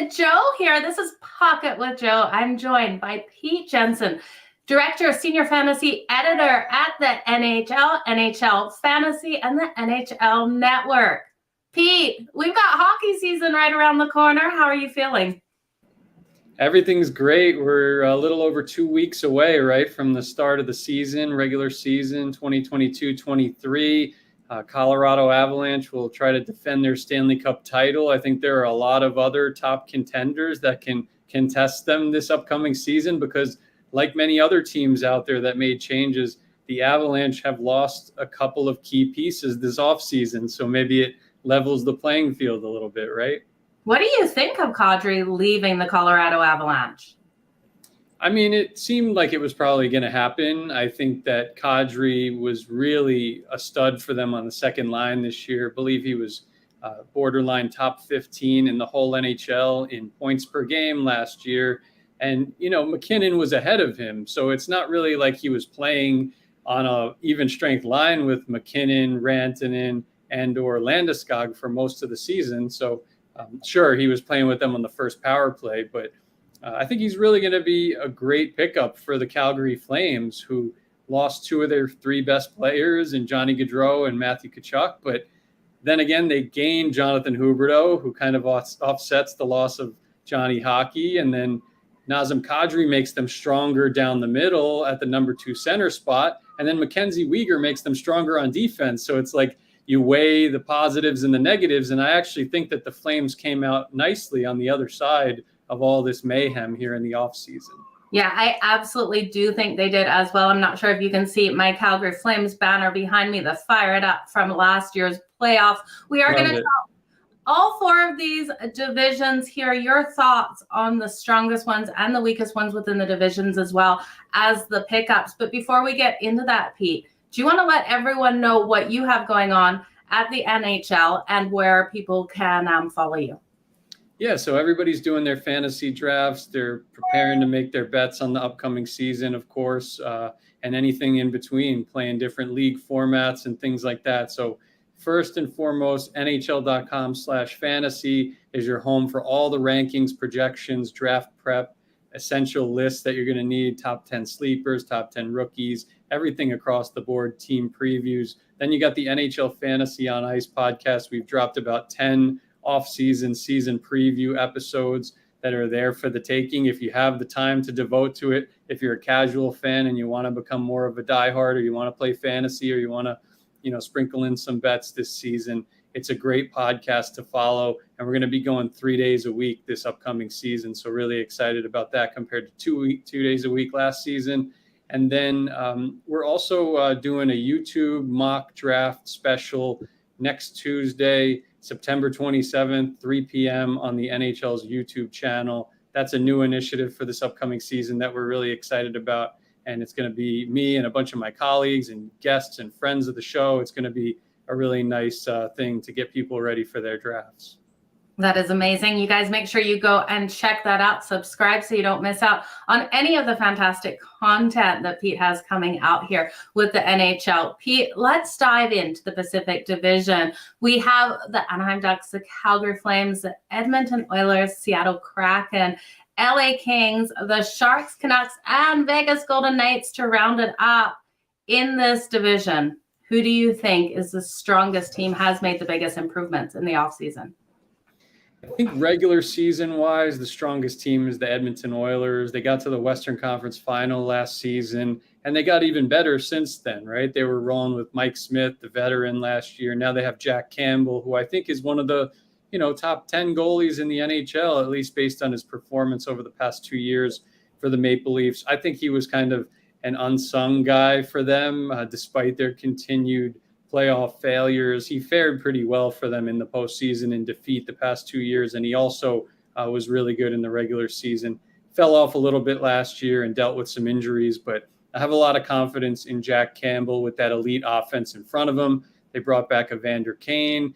Joe here. This is Pocket with Joe. I'm joined by Pete Jensen, Director, Senior Fantasy Editor at the NHL, NHL Fantasy, and the NHL Network. Pete, we've got hockey season right around the corner. How are you feeling? Everything's great. We're a little over 2 weeks away, right, from the start of the season, regular season 2022-23. Colorado Avalanche will try to defend their Stanley Cup title. I think there are a lot of other top contenders that can contest them this upcoming season because, like many other teams out there that made changes, the Avalanche have lost a couple of key pieces this offseason. So maybe it levels the playing field a little bit, right? What do you think of Kadri leaving the Colorado Avalanche? I mean, it seemed like it was probably going to happen. I think that Kadri was really a stud for them on the second line this year. I believe he was borderline top 15 in the whole NHL in points per game last year. And, McKinnon was ahead of him. So it's not really like he was playing on a even strength line with McKinnon, Rantanen, and or Landeskog for most of the season. So sure, he was playing with them on the first power play, but I think he's really going to be a great pickup for the Calgary Flames, who lost two of their three best players in Johnny Gaudreau and Matthew Tkachuk. But then again, they gained Jonathan Huberdeau, who kind of offsets the loss of Johnny Hockey. And then Nazem Kadri makes them stronger down the middle at the number 2 center spot. And then Mackenzie Weegar makes them stronger on defense. So it's like you weigh the positives and the negatives. And I actually think that the Flames came out nicely on the other side of all this mayhem here in the offseason. Yeah, I absolutely do think they did as well. I'm not sure if you can see my Calgary Flames banner behind me, the Fire It Up from last year's playoffs. We are going to talk all 4 of these divisions here. Your thoughts on the strongest ones and the weakest ones within the divisions, as well as the pickups. But before we get into that, Pete, do you want to let everyone know what you have going on at the NHL and where people can follow you? Yeah, so everybody's doing their fantasy drafts. They're preparing to make their bets on the upcoming season, of course, and anything in between, playing different league formats and things like that. So first and foremost, NHL.com/fantasy is your home for all the rankings, projections, draft prep, essential lists that you're going to need, top 10 sleepers, top 10 rookies, everything across the board, team previews. Then you got the NHL Fantasy on Ice podcast. We've dropped about 10 off-season, season preview episodes that are there for the taking if you have the time to devote to it. If you're a casual fan and you want to become more of a diehard, or you want to play fantasy, or you want to, sprinkle in some bets this season, it's a great podcast to follow. And we're going to be going 3 days a week this upcoming season. So really excited about that compared to 2 days a week last season. And then we're also doing a YouTube mock draft special next Tuesday, September 27th, 3 p.m. on the NHL's YouTube channel. That's a new initiative for this upcoming season that we're really excited about. And it's going to be me and a bunch of my colleagues and guests and friends of the show. It's going to be a really nice thing to get people ready for their drafts. That is amazing. You guys make sure you go and check that out. Subscribe so you don't miss out on any of the fantastic content that Pete has coming out here with the NHL. Pete, let's dive into the Pacific Division. We have the Anaheim Ducks, the Calgary Flames, the Edmonton Oilers, Seattle Kraken, LA Kings, the Sharks, Canucks, and Vegas Golden Knights to round it up in this division. Who do you think is the strongest team, has made the biggest improvements in the offseason? I think regular season-wise, the strongest team is the Edmonton Oilers. They got to the Western Conference Final last season, and they got even better since then, right? They were rolling with Mike Smith, the veteran, last year. Now they have Jack Campbell, who I think is one of the top 10 goalies in the NHL, at least based on his performance over the past 2 years for the Maple Leafs. I think he was kind of an unsung guy for them, despite their continued playoff failures. He fared pretty well for them in the postseason in defeat the past 2 years, and he also was really good in the regular season. Fell off a little bit last year and dealt with some injuries, but I have a lot of confidence in Jack Campbell with that elite offense in front of him. They brought back Evander Kane.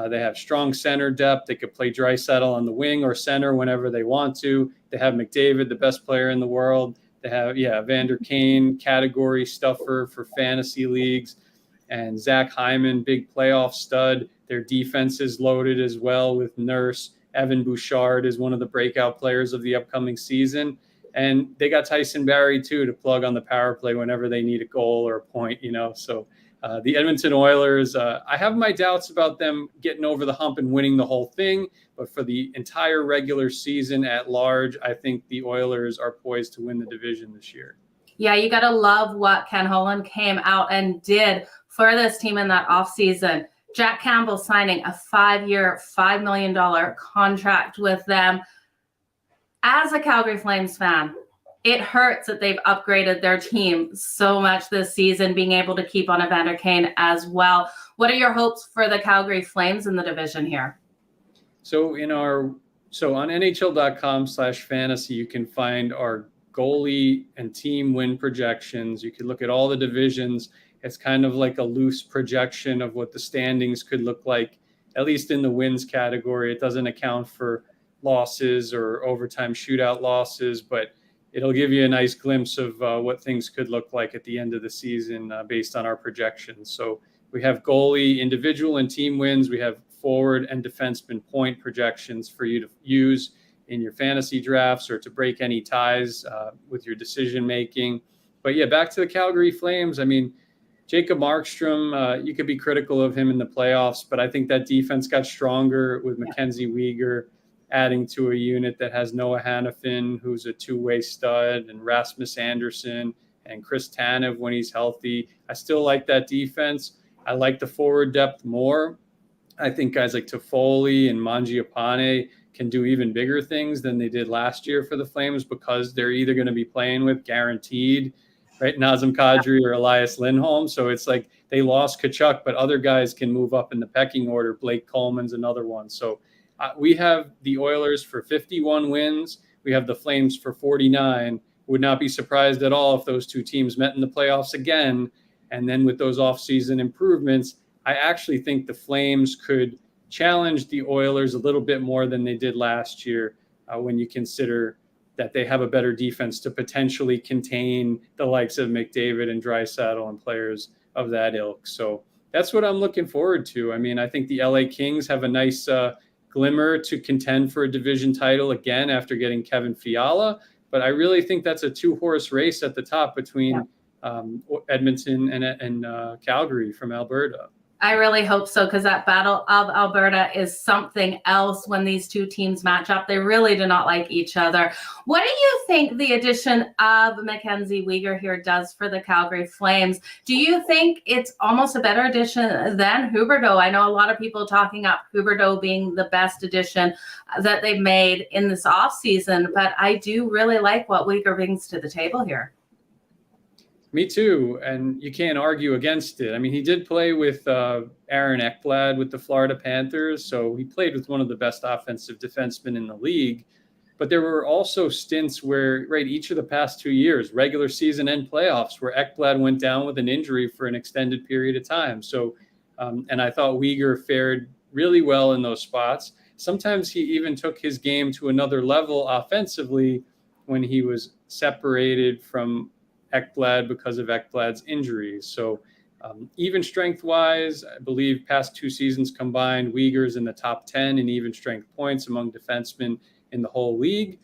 They have strong center depth. They could play Draisaitl on the wing or center whenever they want to. They have McDavid, the best player in the world. They have, Evander Kane, category stuffer for fantasy leagues. And Zach Hyman, big playoff stud. Their defense is loaded as well with Nurse Evan Bouchard is one of the breakout players of the upcoming season. And they got Tyson Barrie, too, to plug on the power play whenever they need a goal or a point, So the Edmonton Oilers, I have my doubts about them getting over the hump and winning the whole thing. But for the entire regular season at large, I think the Oilers are poised to win the division this year. Yeah, you got to love what Ken Holland came out and did for this team in that offseason. Jack Campbell signing a 5-year, $5 million contract with them. As a Calgary Flames fan, it hurts that they've upgraded their team so much this season, being able to keep on Evander Kane as well. What are your hopes for the Calgary Flames in the division here? So on NHL.com/fantasy, you can find our goalie and team win projections. You can look at all the divisions. It's kind of like a loose projection of what the standings could look like, at least in the wins category. It doesn't account for losses or overtime shootout losses, but it'll give you a nice glimpse of what things could look like at the end of the season based on our projections. So we have goalie, individual, and team wins. We have forward and defenseman point projections for you to use in your fantasy drafts or to break any ties with your decision making. But yeah, back to the Calgary Flames. I mean, Jacob Markstrom, you could be critical of him in the playoffs, but I think that defense got stronger with Mackenzie Weegar adding to a unit that has Noah Hannafin, who's a two-way stud, and Rasmus Anderson and Chris Tanev when he's healthy. I still like that defense. I like the forward depth more. I think guys like Toffoli and Mangiapane can do even bigger things than they did last year for the Flames because they're either going to be playing with guaranteed, right, Nazem Kadri or Elias Lindholm. So it's like they lost Tkachuk, but other guys can move up in the pecking order. Blake Coleman's another one. So we have the Oilers for 51 wins. We have the Flames for 49. Would not be surprised at all if those two teams met in the playoffs again. And then with those offseason improvements, I actually think the Flames could challenge the Oilers a little bit more than they did last year when you consider that they have a better defense to potentially contain the likes of McDavid and Draisaitl and players of that ilk. So that's what I'm looking forward to. I mean, I think the LA Kings have a nice glimmer to contend for a division title again after getting Kevin Fiala. But I really think that's a two-horse race at the top between Edmonton and Calgary from Alberta. I really hope so, because that Battle of Alberta is something else when these two teams match up. They really do not like each other. What do you think the addition of Mackenzie Weegar here does for the Calgary Flames? Do you think it's almost a better addition than Huberdeau? I know a lot of people talking up Huberdeau being the best addition that they've made in this offseason, but I do really like what Weegar brings to the table here. Me too, and you can't argue against it. I mean, he did play with Aaron Ekblad with the Florida Panthers, so he played with one of the best offensive defensemen in the league. But there were also stints where, right, each of the past 2 years, regular season and playoffs, where Ekblad went down with an injury for an extended period of time. So, and I thought Weegar fared really well in those spots. Sometimes he even took his game to another level offensively when he was separated from Ekblad because of Ekblad's injuries. So even strength-wise, I believe past 2 seasons combined, Weegar's in the top 10 in even strength points among defensemen in the whole league.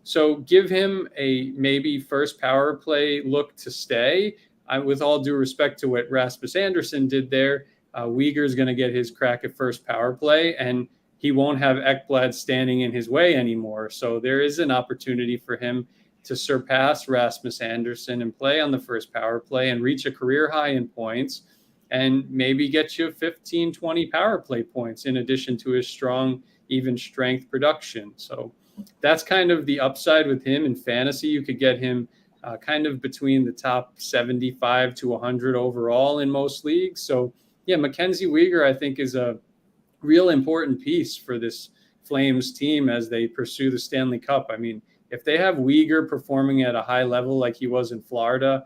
So give him a maybe first power play look to stay. With all due respect to what Rasmus Anderson did there, Weegar's going to get his crack at first power play, and he won't have Ekblad standing in his way anymore. So there is an opportunity for him to surpass Rasmus Anderson and play on the first power play and reach a career high in points and maybe get you 15, 20 power play points in addition to his strong, even strength production. So that's kind of the upside with him in fantasy. You could get him kind of between the top 75 to 100 overall in most leagues. So yeah, Mackenzie Weegar, I think, is a real important piece for this Flames team as they pursue the Stanley Cup. I mean, if they have Weegar performing at a high level like he was in Florida,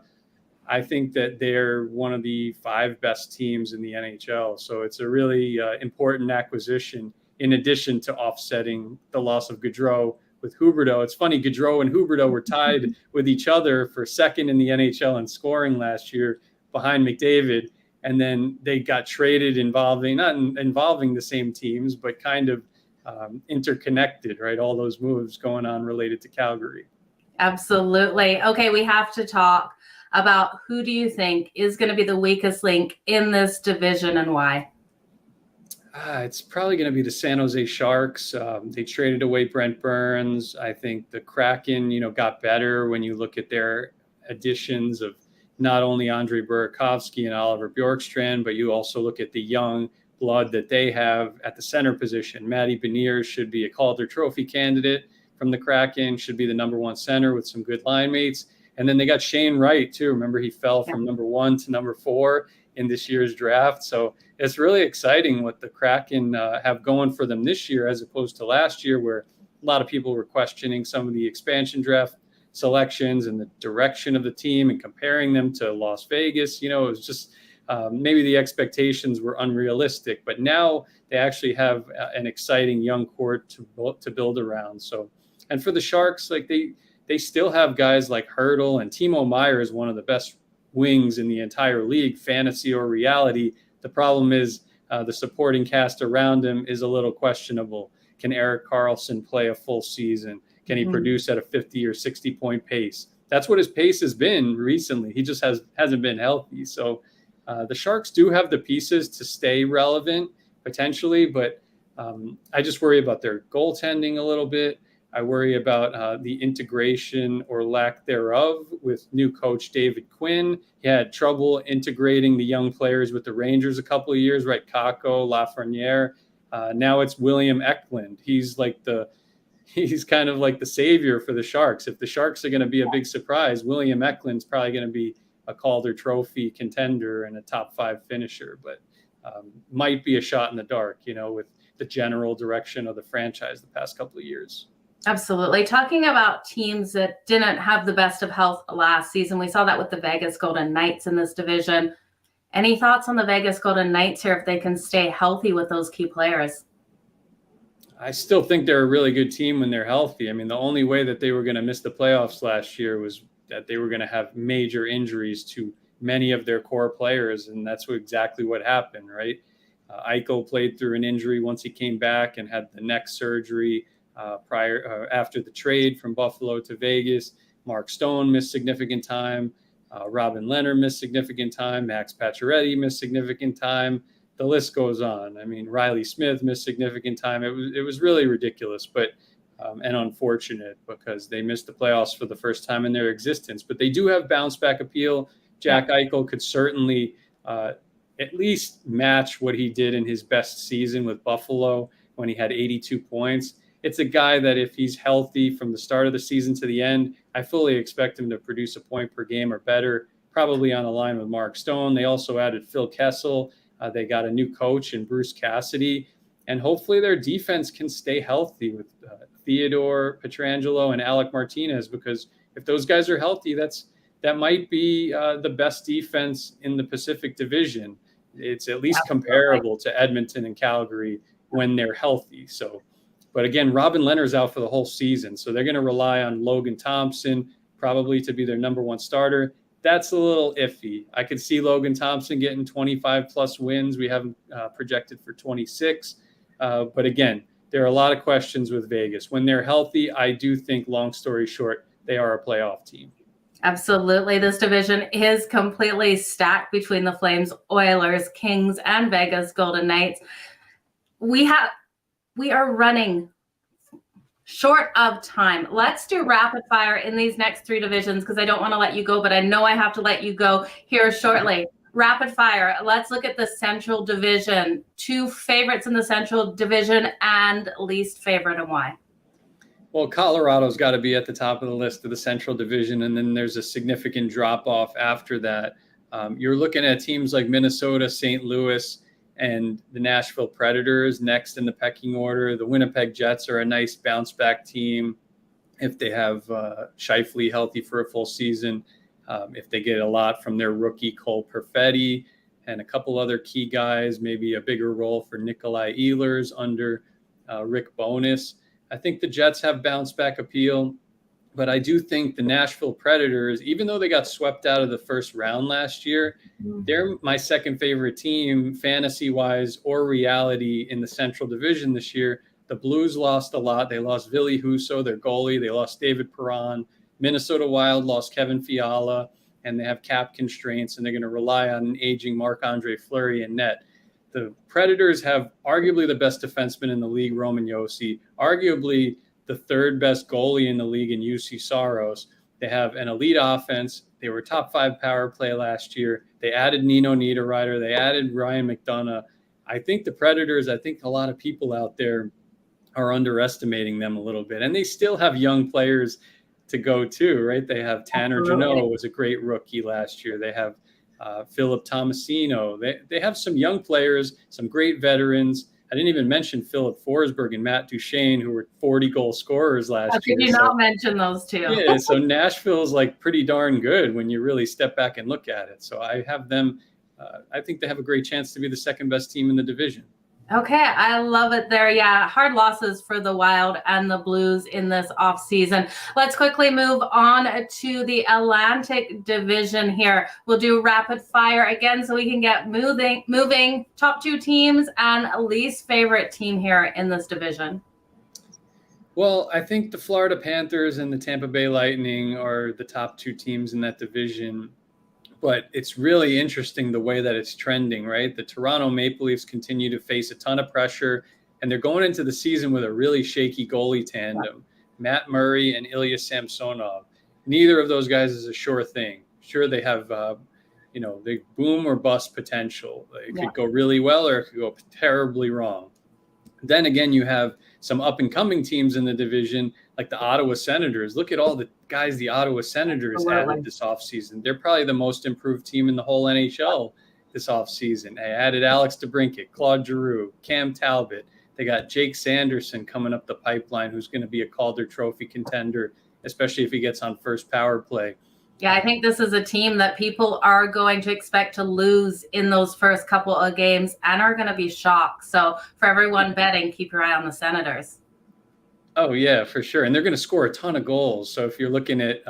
I think that they're one of the 5 best teams in the NHL. So it's a really important acquisition in addition to offsetting the loss of Gaudreau with Huberdeau. It's funny, Gaudreau and Huberdeau were tied with each other for second in the NHL in scoring last year behind McDavid. And then they got traded not involving the same teams, but kind of interconnected, right? All those moves going on related to Calgary. Absolutely. Okay, we have to talk about who do you think is going to be the weakest link in this division and why? It's probably going to be the San Jose Sharks. They traded away Brent Burns. I think the Kraken, got better when you look at their additions of not only Andre Burakovsky and Oliver Bjorkstrand, but you also look at the young blood that they have at the center position. Matty Beniers should be a Calder Trophy candidate from the Kraken, should be the number one center with some good line mates. And then they got Shane Wright, too. Remember, he fell from number 1 to number 4 in this year's draft. So it's really exciting what the Kraken have going for them this year as opposed to last year, where a lot of people were questioning some of the expansion draft selections and the direction of the team and comparing them to Las Vegas. It was just maybe the expectations were unrealistic, but now they actually have an exciting young core to build around. So, and for the Sharks, like they still have guys like Hurdle, and Timo Meier is one of the best wings in the entire league, fantasy or reality. The problem is the supporting cast around him is a little questionable. Can Erik Karlsson play a full season? Can he produce at a 50 or 60 point pace? That's what his pace has been recently. He just hasn't been healthy. So the Sharks do have the pieces to stay relevant potentially, but I just worry about their goaltending a little bit. I worry about the integration or lack thereof with new coach David Quinn. He had trouble integrating the young players with the Rangers a couple of years, right? Kakko, Lafreniere. Now it's William Eklund. He's kind of like the savior for the Sharks. If the Sharks are going to be a big surprise, William Eklund's probably going to be a Calder Trophy contender and a top 5 finisher, but might be a shot in the dark, with the general direction of the franchise the past couple of years. Absolutely. Talking about teams that didn't have the best of health last season, we saw that with the Vegas Golden Knights in this division. Any thoughts on the Vegas Golden Knights here if they can stay healthy with those key players? I still think they're a really good team when they're healthy. I mean, the only way that they were going to miss the playoffs last year was that they were going to have major injuries to many of their core players, and that's exactly what happened, right? Eichel played through an injury once he came back and had the neck surgery after the trade from Buffalo to Vegas. Mark Stone missed significant time. Robin Leonard missed significant time. Max Pacioretty missed significant time. The list goes on. I mean, Riley Smith missed significant time. It was really ridiculous, but and unfortunate because they missed the playoffs for the first time in their existence. But they do have bounce back appeal. Jack Eichel could certainly at least match what he did in his best season with Buffalo when he had 82 points. It's a guy that if he's healthy from the start of the season to the end, I fully expect him to produce a point per game or better, probably on the line with Mark Stone. They also added Phil Kessel. They got a new coach in Bruce Cassidy. And hopefully their defense can stay healthy with Theodore Pietrangelo and Alec Martinez, because if those guys are healthy, that might be the best defense in the Pacific Division. It's at least comparable to Edmonton and Calgary when they're healthy. So, but again, Robin Leonard's out for the whole season, so they're going to rely on Logan Thompson probably to be their number 1 starter. That's a little iffy. I could see Logan Thompson getting 25 plus wins. We haven't projected for 26. But again, there are a lot of questions with Vegas. When they're healthy, I do think, long story short, they are a playoff team. Absolutely. This division is completely stacked between the Flames, Oilers, Kings, and Vegas Golden Knights. We are running short of time. Let's do rapid fire in these next 3 divisions because I don't want to let you go, but I know I have to let you go here shortly. Rapid fire. Let's look at the Central Division. 2 favorites in the Central Division and least favorite, and why? Well, Colorado's got to be at the top of the list of the Central Division, and then there's a significant drop-off after that. You're looking at teams like Minnesota, St. Louis, and the Nashville Predators next in the pecking order. The Winnipeg Jets are a nice bounce-back team if they have Scheifele healthy for a full season, if they get a lot from their rookie Cole Perfetti and a couple other key guys, maybe a bigger role for Nikolai Ehlers under Rick Bowness. I think the Jets have bounce-back appeal, but I do think the Nashville Predators, even though they got swept out of the first round last year, they're my second favorite team, fantasy-wise or reality, in the Central Division this year, The Blues lost a lot. They lost Ville Husso, their goalie. They lost David Perron. Minnesota Wild lost Kevin Fiala, and they have cap constraints, and they're going to rely on an aging Marc-Andre Fleury in net. The Predators have arguably the best defenseman in the league, Roman Josi, arguably the third best goalie in the league in UC Saros. They have an elite offense. They were top 5 power play last year. They added Nino Niederreiter. They added Ryan McDonough. I think the Predators, I think a lot of people out there are underestimating them a little bit. And they still have young players to go to, right? They have Tanner Jeannot, was a great rookie last year. They have Philip Tomasino. They have some young players, some great veterans. I didn't even mention Philip Forsberg and Matt Duchene, who were 40-goal scorers last year. Did you not mention those two? Yeah, so Nashville's like pretty darn good when you really step back and look at it. So I have them. I think they have a great chance to be the second best team in the division. Okay, I love it there. Yeah, hard losses for the Wild and the Blues in this offseason. Let's quickly move on to the Atlantic Division here. We'll do rapid fire again so we can get moving. Top 2 teams and least favorite team here in this division. Well, I think the Florida Panthers and the Tampa Bay Lightning are the top 2 teams in that division. But it's really interesting the way that it's trending, right? The Toronto Maple Leafs continue to face a ton of pressure, and they're going into the season with a really shaky goalie tandem, Matt Murray and Ilya Samsonov. Neither of those guys is a sure thing. Sure, they have, they boom or bust potential. It could go really well or it could go terribly wrong. Then again, you have some up-and-coming teams in the division, like the Ottawa Senators. Look at all the guys the Ottawa Senators added this offseason. They're probably the most improved team in the whole NHL this offseason. They added Alex DeBrincat, Claude Giroux, Cam Talbot. They got Jake Sanderson coming up the pipeline, who's going to be a Calder Trophy contender, especially if he gets on first power play. Yeah, I think this is a team that people are going to expect to lose in those first couple of games and are going to be shocked. So for everyone betting, keep your eye on the Senators. Oh, yeah, for sure. And they're going to score a ton of goals. So if you're looking at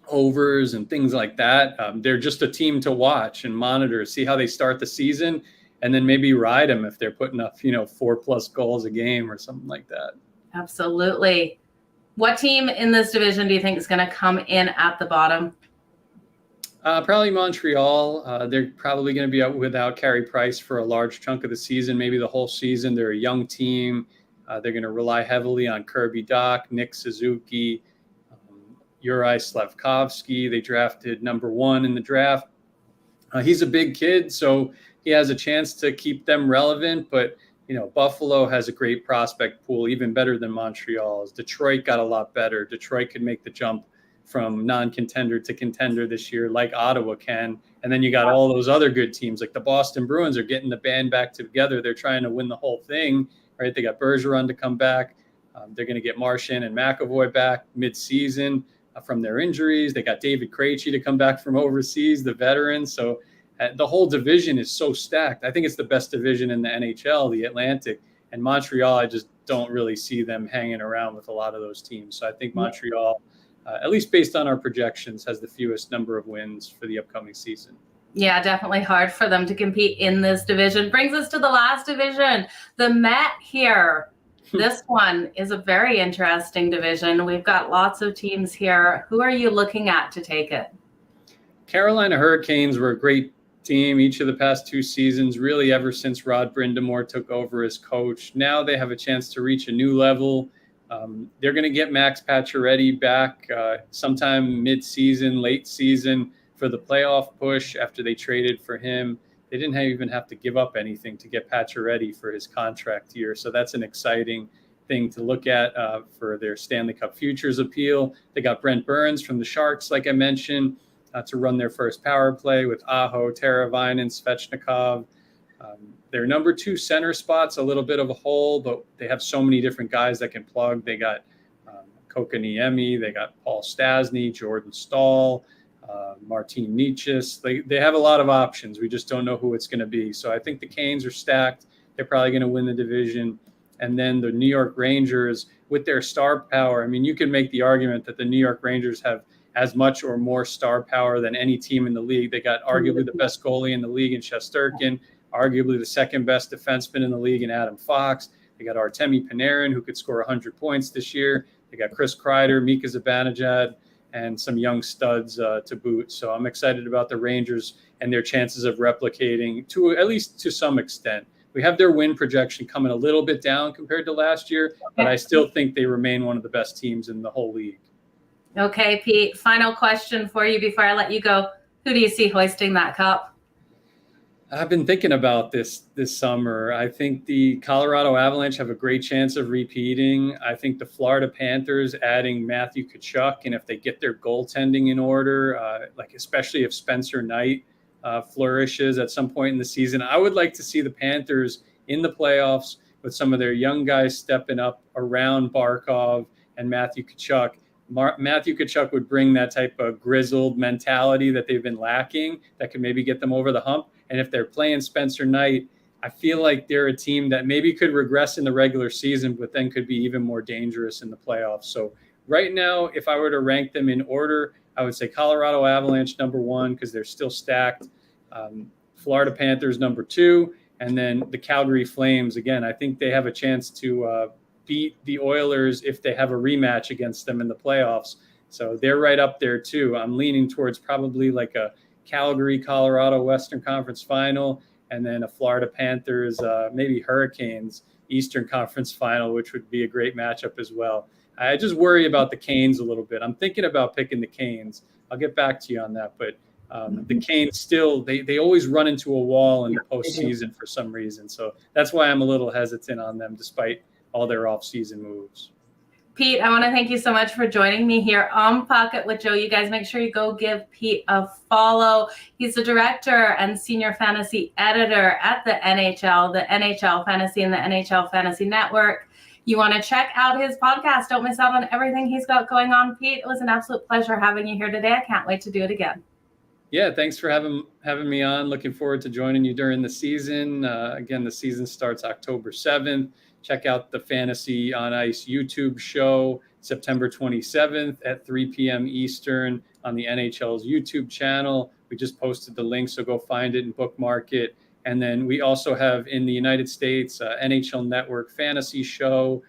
overs and things like that, they're just a team to watch and monitor, see how they start the season, and then maybe ride them if they're putting up, 4+ goals a game or something like that. Absolutely. What team in this division do you think is going to come in at the bottom? Probably Montreal. They're probably going to be out without Carey Price for a large chunk of the season, maybe the whole season. They're a young team. They're going to rely heavily on Kirby Dach, Nick Suzuki, Juraj Slafkovsky. They drafted number 1 in the draft. He's a big kid, so he has a chance to keep them relevant, but Buffalo has a great prospect pool, even better than Montreal's. Detroit got a lot better. Detroit could make the jump from non-contender to contender this year, like Ottawa can. And then you got all those other good teams, like the Boston Bruins are getting the band back together. They're trying to win the whole thing, right? They got Bergeron to come back. They're going to get Marchand and McAvoy back mid-season from their injuries. They got David Krejci to come back from overseas, the veteran. So the whole division is so stacked. I think it's the best division in the NHL, the Atlantic. And Montreal, I just don't really see them hanging around with a lot of those teams. So I think Montreal, at least based on our projections, has the fewest number of wins for the upcoming season. Yeah, definitely hard for them to compete in this division. Brings us to the last division, the Met here. This one is a very interesting division. We've got lots of teams here. Who are you looking at to take it? Carolina Hurricanes were a great team each of the past 2 seasons, really ever since Rod Brindamore took over as coach. Now they have a chance to reach a new level. They're going to get Max Pacioretty back sometime mid-season, late season for the playoff push after they traded for him. They didn't even have to give up anything to get Pacioretty for his contract year. So that's an exciting thing to look at for their Stanley Cup Futures appeal. They got Brent Burns from the Sharks, like I mentioned, to run their first power play with Aho, Teravainen, Svechnikov. Their number 2 center spot's a little bit of a hole, but they have so many different guys that can plug. They got Kokoniemi, they got Paul Stastny, Jordan Staal, Martin Nietzsche. They have a lot of options. We just don't know who it's going to be. So I think the Canes are stacked. They're probably going to win the division. And then the New York Rangers, with their star power, I mean, you can make the argument that the New York Rangers have as much or more star power than any team in the league. They got arguably the best goalie in the league in Shesterkin, arguably the second best defenseman in the league in Adam Fox. They They got Artemi Panarin, who could score 100 points this year. They got Chris Kreider, Mika Zibanejad, and some young studs to boot. So I'm excited about the Rangers and their chances of replicating to at least to some extent. We have their win projection coming a little bit down compared to last year, but I still think they remain one of the best teams in the whole league. Okay, Pete, final question for you before I let you go. Who do you see hoisting that cup? I've been thinking about this summer. I think the Colorado Avalanche have a great chance of repeating. I think the Florida Panthers adding Matthew Tkachuk, and if they get their goaltending in order, like especially if Spencer Knight flourishes at some point in the season, I would like to see the Panthers in the playoffs with some of their young guys stepping up around Barkov and Matthew Tkachuk. Matthew Tkachuk would bring that type of grizzled mentality that they've been lacking that could maybe get them over the hump. And if they're playing Spencer Knight, I feel like they're a team that maybe could regress in the regular season, but then could be even more dangerous in the playoffs. So right now, if I were to rank them in order, I would say Colorado Avalanche number 1 because they're still stacked. Florida Panthers number 2, and then the Calgary Flames. Again, I think they have a chance to beat the Oilers if they have a rematch against them in the playoffs. So they're right up there too. I'm leaning towards probably like a Calgary, Colorado Western Conference Final, and then a Florida Panthers, maybe Hurricanes Eastern Conference Final, which would be a great matchup as well. I just worry about the Canes a little bit. I'm thinking about picking the Canes. I'll get back to you on that, but the Canes still, they always run into a wall in the postseason for some reason. So that's why I'm a little hesitant on them, despite all their off-season moves. Pete, I want to thank you so much for joining me here on Pocket with Joe. You guys make sure you go give Pete a follow. He's the director and senior fantasy editor at the NHL Fantasy and the NHL Fantasy Network. You want to check out his podcast. Don't miss out on everything he's got going on. Pete, it was an absolute pleasure having you here today. I can't wait to do it again. Yeah, thanks for having me on. Looking forward to joining you during the season. Again, the season starts October 7th. Check out the Fantasy on Ice YouTube show September 27th at 3 p.m. Eastern on the NHL's YouTube channel. We just posted the link, so go find it and bookmark it. And then we also have in the United States NHL Network Fantasy Show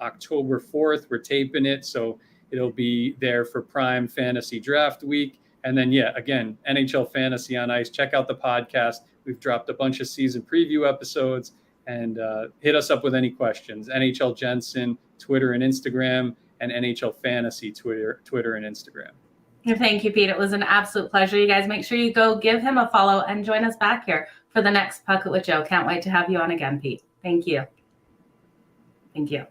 October 4th. We're taping it, so it'll be there for Prime Fantasy Draft Week. And then, yeah, again, NHL Fantasy on Ice. Check out the podcast. We've dropped a bunch of season preview episodes. And hit us up with any questions. NHL Jensen, Twitter and Instagram, and NHL Fantasy, Twitter and Instagram. Thank you, Pete. It was an absolute pleasure. You guys make sure you go give him a follow and join us back here for the next Pocket with Joe. Can't wait to have you on again, Pete. Thank you. Thank you.